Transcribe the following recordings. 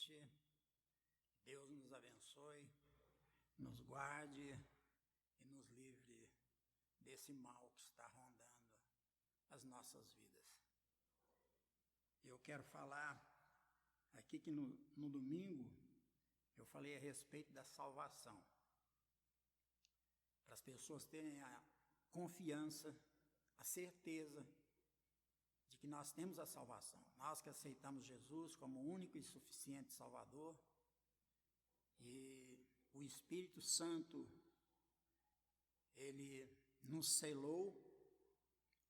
noite. Deus nos abençoe, nos guarde e nos livre desse mal que está rondando as nossas vidas. Eu quero falar aqui que no domingo eu falei a respeito da salvação, para as pessoas terem a confiança, a certeza de que nós temos a salvação. Nós que aceitamos Jesus como único e suficiente Salvador, e o Espírito Santo, ele nos selou,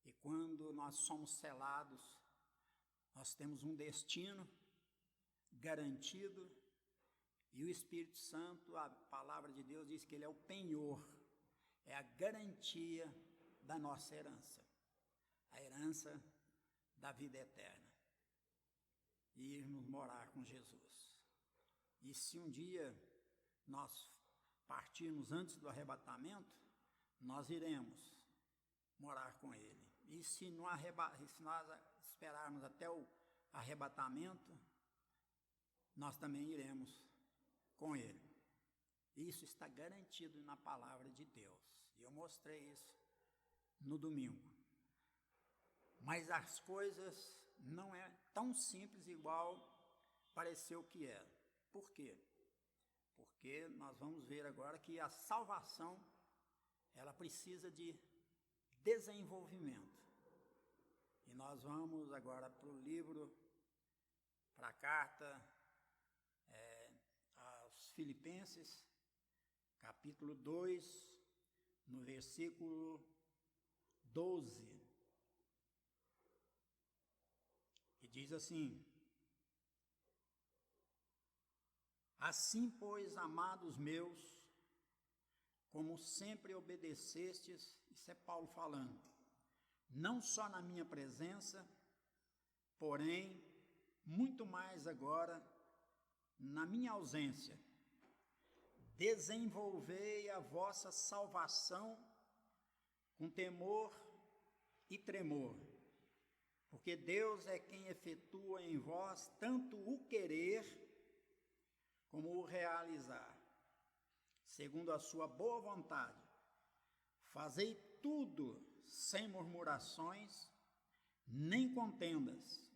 e quando nós somos selados, nós temos um destino garantido, e o Espírito Santo, a palavra de Deus diz que ele é o penhor, é a garantia da nossa herança, a herança da vida eterna, e irmos morar com Jesus. E se um dia nós partirmos antes do arrebatamento, nós iremos morar com Ele. E se nós esperarmos até o arrebatamento, nós também iremos com Ele. Isso está garantido na palavra de Deus. E eu mostrei isso no domingo. Mas as coisas não é tão simples igual pareceu que era. Por quê? Porque nós vamos ver agora que a salvação, ela precisa de desenvolvimento. E nós vamos agora para o livro, para a carta aos Filipenses, capítulo 2, no versículo 12, que diz assim: assim, pois, amados meus, como sempre obedecestes, isso é Paulo falando, não só na minha presença, porém, muito mais agora, na minha ausência, desenvolvei a vossa salvação com temor e tremor, porque Deus é quem efetua em vós tanto o querer como o realizar, segundo a sua boa vontade. Fazei tudo sem murmurações, nem contendas,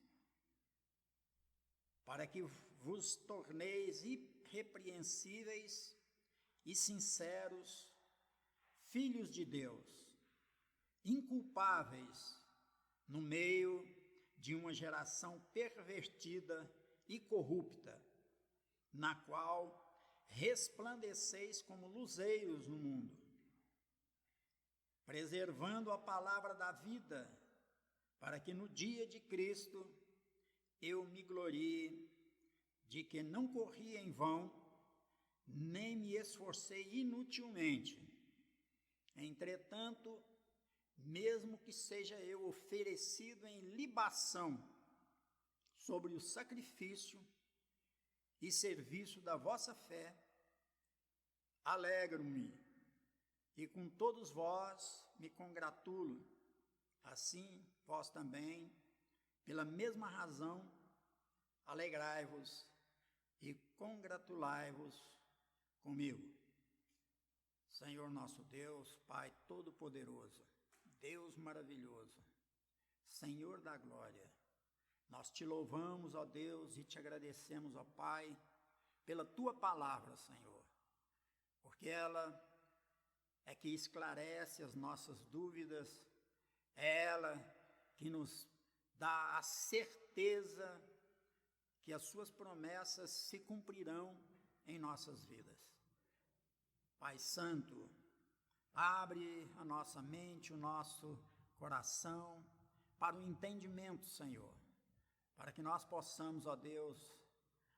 para que vos torneis irrepreensíveis e sinceros, filhos de Deus, inculpáveis no meio de uma geração pervertida e corrupta, na qual resplandeceis como luzeiros no mundo, preservando a palavra da vida, para que no dia de Cristo eu me glorie de que não corri em vão, nem me esforcei inutilmente. Entretanto, mesmo que seja eu oferecido em libação sobre o sacrifício e serviço da vossa fé, alegro-me, e com todos vós me congratulo, assim vós também, pela mesma razão, alegrai-vos e congratulai-vos comigo. Senhor nosso Deus, Pai Todo-Poderoso, Deus maravilhoso, Senhor da glória, nós te louvamos, ó Deus, e te agradecemos, ó Pai, pela tua palavra, Senhor, porque ela é que esclarece as nossas dúvidas, é ela que nos dá a certeza que as suas promessas se cumprirão em nossas vidas. Pai Santo, abre a nossa mente, o nosso coração para o entendimento, Senhor, para que nós possamos, ó Deus,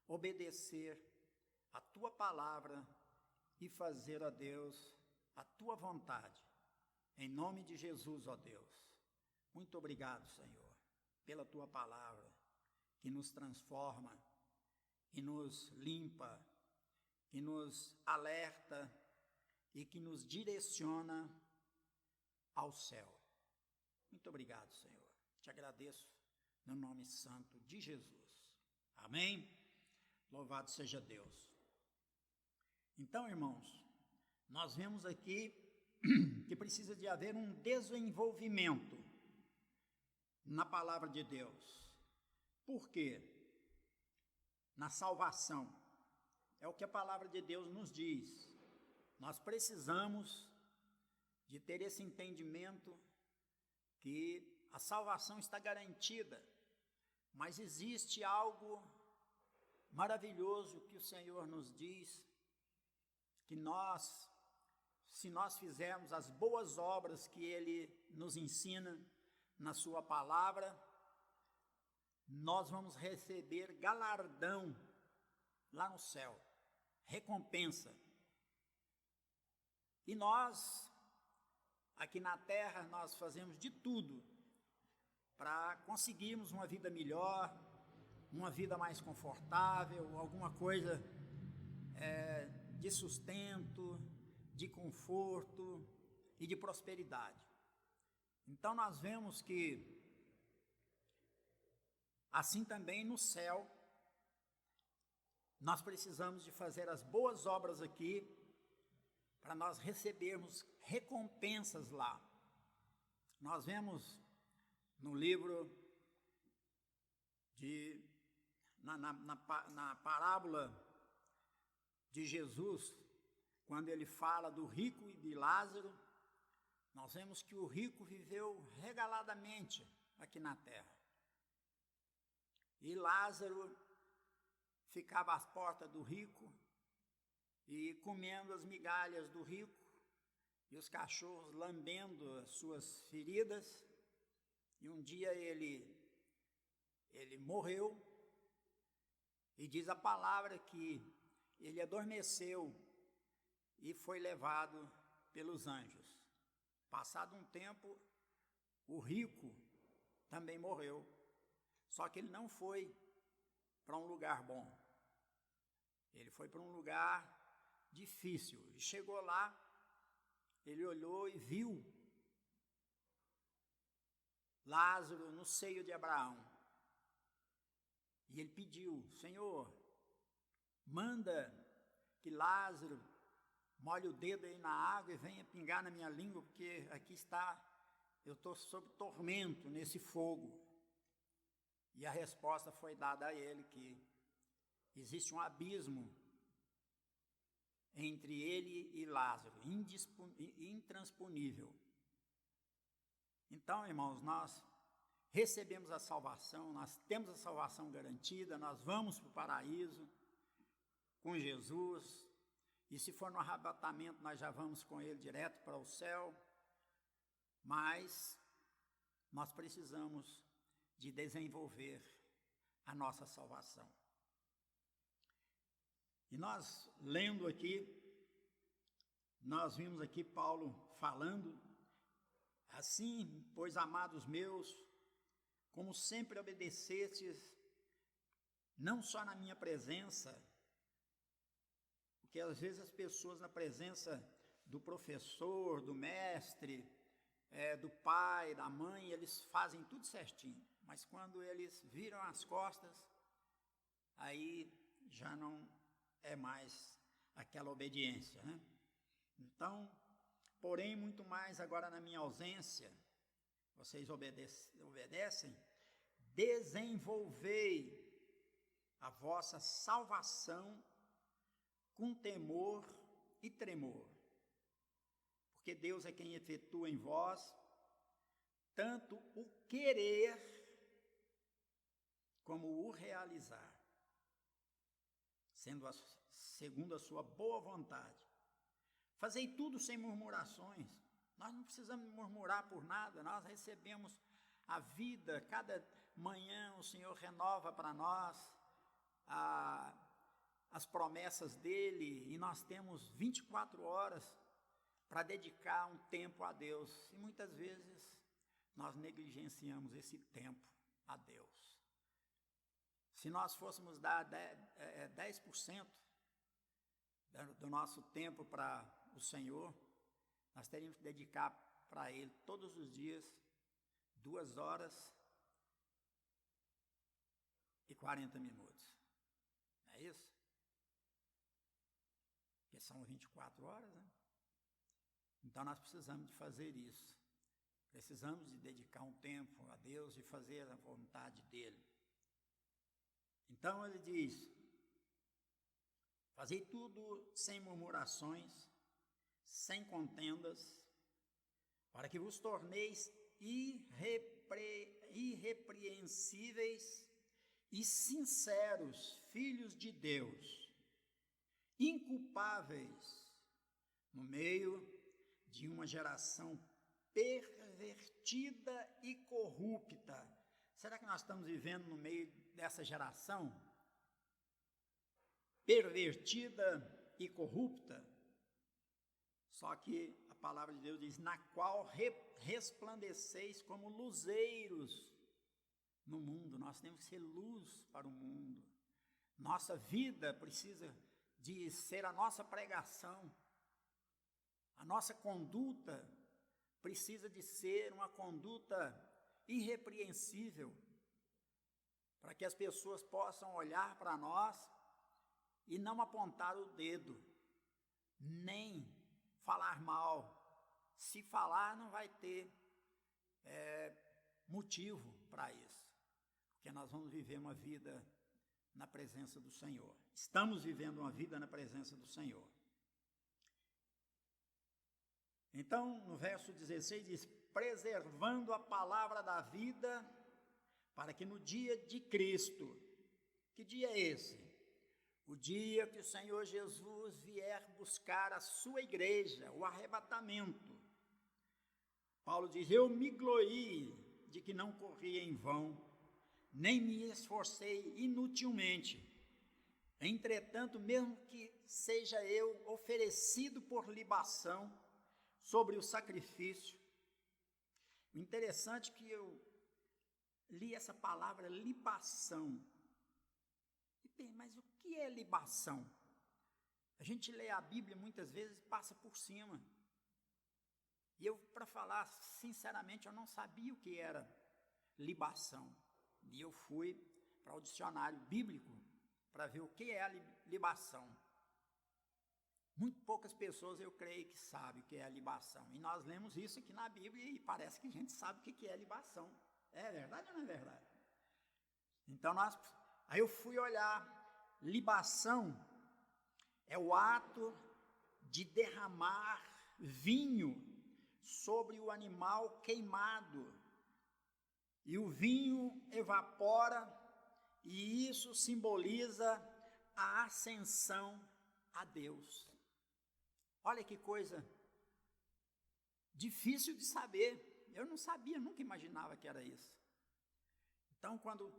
obedecer a tua palavra e fazer, ó Deus, a tua vontade. Em nome de Jesus, ó Deus. Muito obrigado, Senhor, pela tua palavra que nos transforma, que nos limpa, que nos alerta e que nos direciona ao céu. Muito obrigado, Senhor. Te agradeço no nome santo de Jesus. Amém? Louvado seja Deus. Então, irmãos, nós vemos aqui que precisa de haver um desenvolvimento na palavra de Deus. Por quê? Na salvação. É o que a palavra de Deus nos diz. Nós precisamos de ter esse entendimento que a salvação está garantida, mas existe algo maravilhoso que o Senhor nos diz, que se nós fizermos as boas obras que Ele nos ensina na sua palavra, nós vamos receber galardão lá no céu, recompensa. E nós, aqui na terra, nós fazemos de tudo para conseguirmos uma vida melhor, uma vida mais confortável, alguma coisa de sustento, de conforto e de prosperidade. Então nós vemos que assim também no céu, nós precisamos de fazer as boas obras aqui, para nós recebermos recompensas lá. Nós vemos no livro na parábola de Jesus, quando ele fala do rico e de Lázaro, nós vemos que o rico viveu regaladamente aqui na terra. E Lázaro ficava às portas do rico e comendo as migalhas do rico, e os cachorros lambendo as suas feridas. E um dia ele morreu, e diz a palavra que ele adormeceu e foi levado pelos anjos. Passado um tempo, o rico também morreu, só que ele não foi para um lugar bom, ele foi para um lugar difícil. E chegou lá, ele olhou e viu Lázaro no seio de Abraão. E ele pediu: Senhor, manda que Lázaro molhe o dedo aí na água e venha pingar na minha língua, porque aqui eu estou sob tormento nesse fogo. E a resposta foi dada a ele, que existe um abismo entre ele e Lázaro, intransponível. Então, irmãos, nós recebemos a salvação, nós temos a salvação garantida, nós vamos para o paraíso com Jesus, e se for no arrebatamento, nós já vamos com ele direto para o céu, mas nós precisamos de desenvolver a nossa salvação. E nós, lendo aqui, nós vimos aqui Paulo falando: assim, pois, amados meus, como sempre obedecestes, não só na minha presença, porque às vezes as pessoas na presença do professor, do mestre, do pai, da mãe, eles fazem tudo certinho, mas quando eles viram as costas, aí já não é mais aquela obediência, né? Então, porém, muito mais agora na minha ausência, vocês obedecem, desenvolvei a vossa salvação com temor e tremor, porque Deus é quem efetua em vós tanto o querer como o realizar, sendo segundo a sua boa vontade. Fazei tudo sem murmurações. Nós não precisamos murmurar por nada, nós recebemos a vida, cada manhã o Senhor renova para nós as promessas dEle, e nós temos 24 horas para dedicar um tempo a Deus, e muitas vezes nós negligenciamos esse tempo a Deus. Se nós fôssemos dar 10% do nosso tempo para o Senhor, nós teríamos que dedicar para Ele todos os dias 2 horas e 40 minutos. é isso? Porque são 24 horas, né? Então nós precisamos de fazer isso. Precisamos de dedicar um tempo a Deus e fazer a vontade dEle. Então ele diz: fazei tudo sem murmurações, sem contendas, para que vos torneis irrepreensíveis e sinceros, filhos de Deus, inculpáveis no meio de uma geração pervertida e corrupta. Será que nós estamos vivendo no meio dessa geração pervertida e corrupta? Só que a palavra de Deus diz: na qual resplandeceis como luzeiros no mundo. Nós temos que ser luz para o mundo. Nossa vida precisa de ser a nossa pregação. A nossa conduta precisa de ser uma conduta irrepreensível, para que as pessoas possam olhar para nós e não apontar o dedo, nem falar mal. Se falar, não vai ter motivo para isso, porque nós vamos viver uma vida na presença do Senhor. Estamos vivendo uma vida na presença do Senhor. Então, no verso 16 diz: preservando a palavra da vida, para que no dia de Cristo, que dia é esse? O dia que o Senhor Jesus vier buscar a sua igreja, o arrebatamento. Paulo diz: eu me glorie de que não corri em vão, nem me esforcei inutilmente. Entretanto, mesmo que seja eu oferecido por libação sobre o sacrifício. O interessante é que eu li essa palavra libação. E bem, mas o que é libação? A gente lê a Bíblia muitas vezes e passa por cima. E eu, para falar sinceramente, eu não sabia o que era libação. E eu fui para o dicionário bíblico para ver o que é a libação. Muito poucas pessoas, eu creio, que sabem o que é a libação. E nós lemos isso aqui na Bíblia e parece que a gente sabe o que é libação. É verdade ou não é verdade? Então, aí eu fui olhar. Libação é o ato de derramar vinho sobre o animal queimado. E o vinho evapora, e isso simboliza a ascensão a Deus. Olha que coisa difícil de saber. Eu não sabia, nunca imaginava que era isso. Então, quando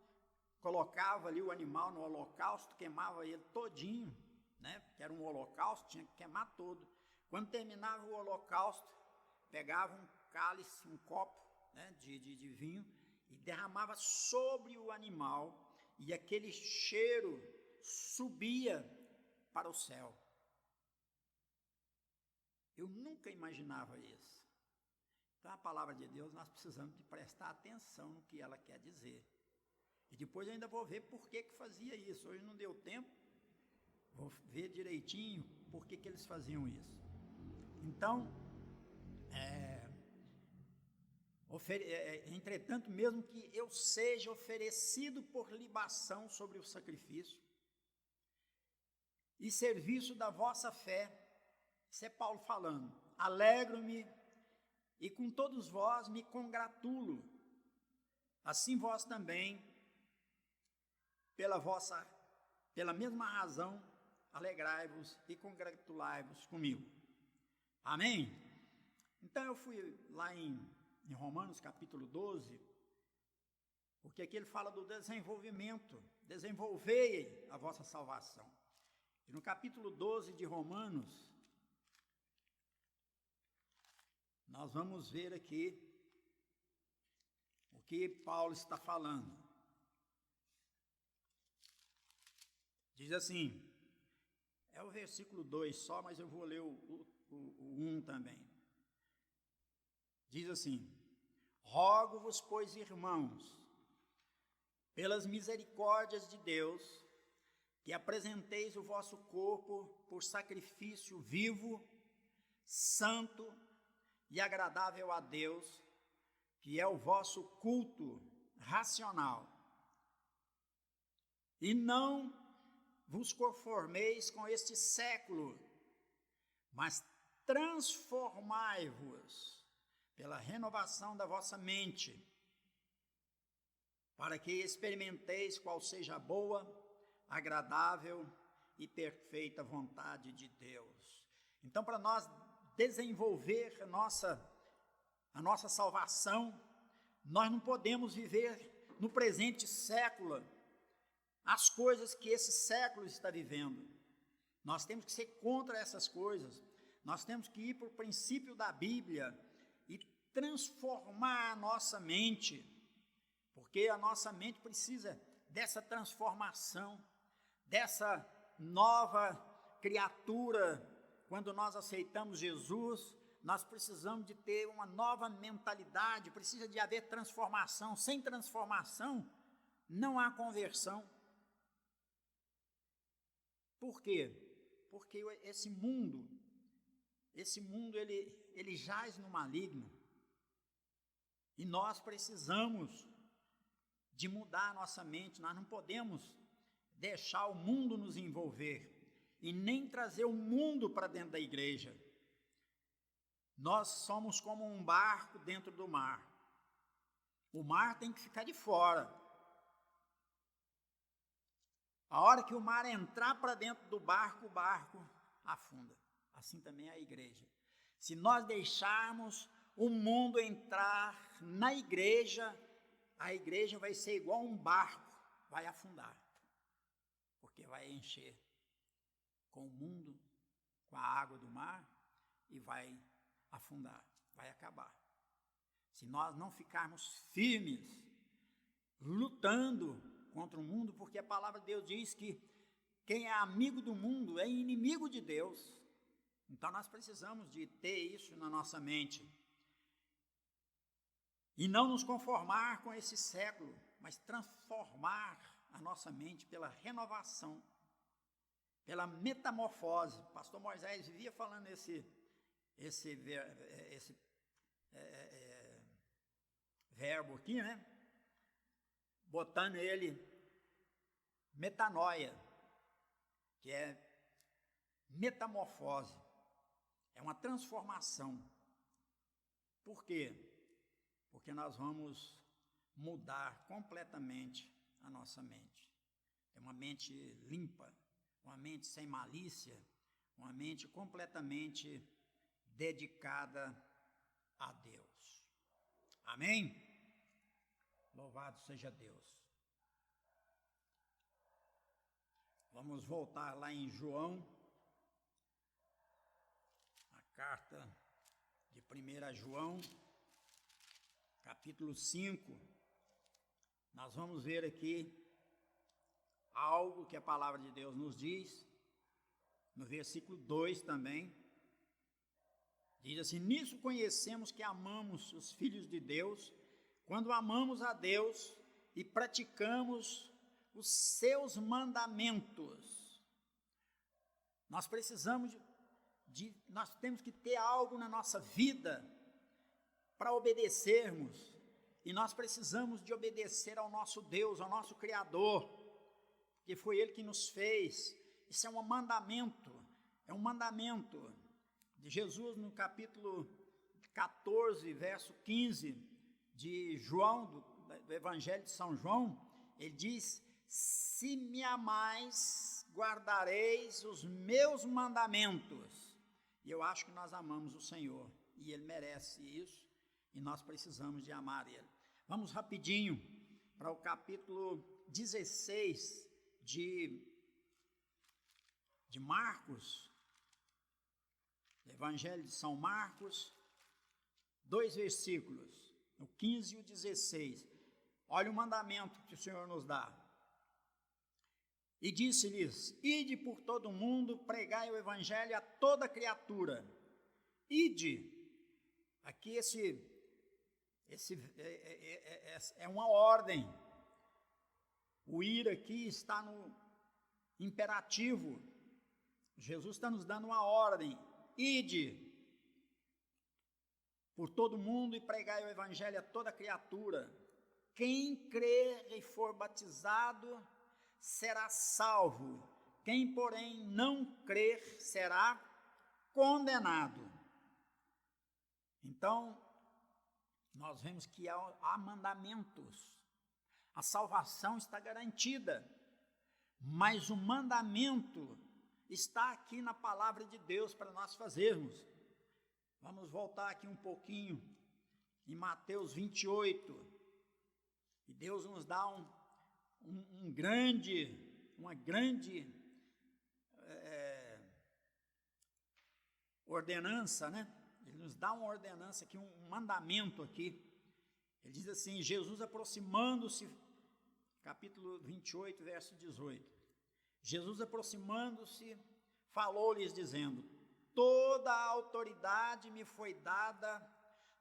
colocava ali o animal no holocausto, queimava ele todinho, né? Porque era um holocausto, tinha que queimar todo. Quando terminava o holocausto, pegava um cálice, um copo, né, de vinho, e derramava sobre o animal, e aquele cheiro subia para o céu. Eu nunca imaginava isso. Então, a palavra de Deus, nós precisamos de prestar atenção no que ela quer dizer. E depois eu ainda vou ver por que fazia isso. Hoje não deu tempo, vou ver direitinho por que eles faziam isso. Então, entretanto, mesmo que eu seja oferecido por libação sobre o sacrifício e serviço da vossa fé, isso é Paulo falando, alegro-me e com todos vós me congratulo, assim vós também, pela mesma razão, alegrai-vos e congratulai-vos comigo. Amém? Então eu fui lá em Romanos capítulo 12, porque aqui ele fala do desenvolvimento, desenvolvei a vossa salvação. E no capítulo 12 de Romanos, nós vamos ver aqui o que Paulo está falando. Diz assim, é o versículo 2 só, mas eu vou ler o 1 também. Diz assim: rogo-vos, pois, irmãos, pelas misericórdias de Deus, que apresenteis o vosso corpo por sacrifício vivo, santo e agradável a Deus, que é o vosso culto racional. E não vos conformeis com este século, mas transformai-vos pela renovação da vossa mente, para que experimenteis qual seja a boa, agradável e perfeita vontade de Deus. Então, para nós desenvolver a nossa salvação, nós não podemos viver no presente século as coisas que esse século está vivendo. Nós temos que ser contra essas coisas. Nós temos que ir para o princípio da Bíblia e transformar a nossa mente, porque a nossa mente precisa dessa transformação, dessa nova criatura. Quando nós aceitamos Jesus, nós precisamos de ter uma nova mentalidade, precisa de haver transformação. Sem transformação, não há conversão. Por quê? Porque esse mundo ele jaz no maligno, e nós precisamos de mudar a nossa mente. Nós não podemos deixar o mundo nos envolver, e nem trazer o mundo para dentro da igreja. Nós somos como um barco dentro do mar. O mar tem que ficar de fora. A hora que o mar entrar para dentro do barco, o barco afunda. Assim também é a igreja. Se nós deixarmos o mundo entrar na igreja, a igreja vai ser igual um barco, vai afundar, porque vai encher com o mundo, com a água do mar, e vai afundar, vai acabar. Se nós não ficarmos firmes, lutando contra o mundo, porque a palavra de Deus diz que quem é amigo do mundo é inimigo de Deus. Então nós precisamos de ter isso na nossa mente, e não nos conformar com esse século, mas transformar a nossa mente pela renovação, pela metamorfose. O pastor Moisés vivia falando esse verbo aqui, né? Botando ele metanoia, que é metamorfose, é uma transformação. Por quê? Porque nós vamos mudar completamente a nossa mente. É uma mente limpa, uma mente sem malícia, uma mente completamente dedicada a Deus. Amém? Louvado seja Deus. Vamos voltar lá em João, a carta de 1 João, capítulo 5. Nós vamos ver aqui algo que a palavra de Deus nos diz, no versículo 2 também. Diz assim: nisso conhecemos que amamos os filhos de Deus, quando amamos a Deus e praticamos os seus mandamentos. Nós precisamos nós temos que ter algo na nossa vida para obedecermos, e nós precisamos de obedecer ao nosso Deus, ao nosso Criador, porque foi Ele que nos fez. Isso é um mandamento de Jesus, no capítulo 14, verso 15 de João, do Evangelho de São João. Ele diz: se me amais, guardareis os meus mandamentos. E eu acho que nós amamos o Senhor, e Ele merece isso, e nós precisamos de amar Ele. Vamos rapidinho para o capítulo 16 de Marcos, Evangelho de São Marcos, 2 versículos, o 15 e o 16. Olha o mandamento que o Senhor nos dá. E disse-lhes: ide por todo o mundo, pregai o evangelho a toda criatura. Ide. Aqui é uma ordem. O ir aqui está imperativo. Jesus está nos dando uma ordem: ide por todo mundo e pregai o evangelho a toda criatura. Quem crer e for batizado será salvo. Quem, porém, não crer será condenado. Então, nós vemos que há mandamentos. A salvação está garantida, mas o mandamento está aqui na palavra de Deus para nós fazermos. Vamos voltar aqui um pouquinho em Mateus 28. E Deus nos dá uma grande ordenança, né? Ele nos dá uma ordenança aqui, um mandamento aqui. Ele diz assim: Jesus aproximando-se, capítulo 28, verso 18. Jesus aproximando-se, falou-lhes dizendo: toda a autoridade me foi dada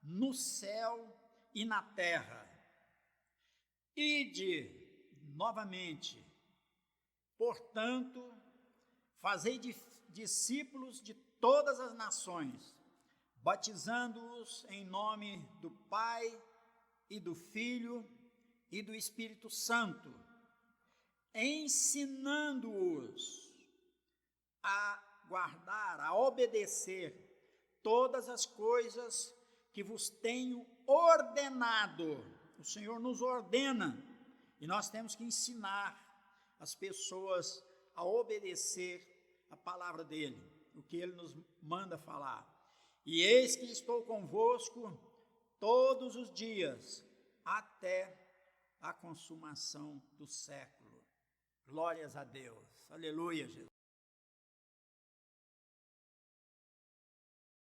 no céu e na terra. Ide novamente, portanto, fazei discípulos de todas as nações, batizando-os em nome do Pai e do Filho e do Espírito Santo, ensinando-os a guardar, a obedecer todas as coisas que vos tenho ordenado. O Senhor nos ordena e nós temos que ensinar as pessoas a obedecer a palavra dele, o que ele nos manda falar. E eis que estou convosco todos os dias, até a consumação do século. Glórias a Deus. Aleluia, Jesus.